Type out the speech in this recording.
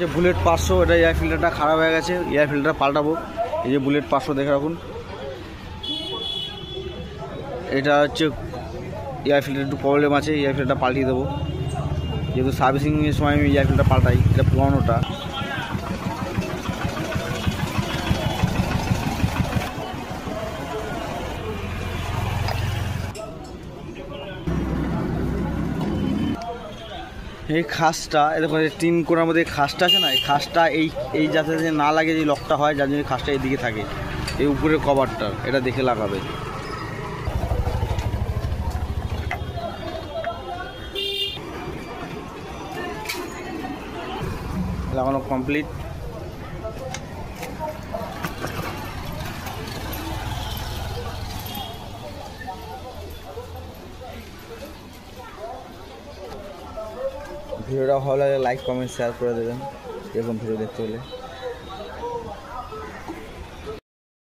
যে বুলেট 500, এটা এয়ার ফিল্টারটা খারাপ হয়ে গেছে, এয়ার ফিল্টার পাল্টাবো। এই যে বুলেট 500 দেখে রাখুন, এটা হচ্ছে এয়ার ফিল্টার একটু প্রবলেম আছে, এয়ার ফিল্টারটা পাল্টিয়ে দেবো। যেহেতু সার্ভিসিংয়ের সময় আমি এয়ার ফিল্টার পাল্টাই, এটা পুরানোটা। এই খাসটা এরকম টিন কোনার মধ্যে খাসটা আছে না, এই খাসটা এই যাতে না লাগে, যে লকটা হয় যার জন্য খাসটা এইদিকে থাকে, এই উপরের কভারটা এটা দেখে লাগাবে। লাগানো কমপ্লিট। ভিডিওটা ভালো লাগে লাইক কমেন্ট শেয়ার করে দেবেন এরকম ভিডিও দেখতে হলে।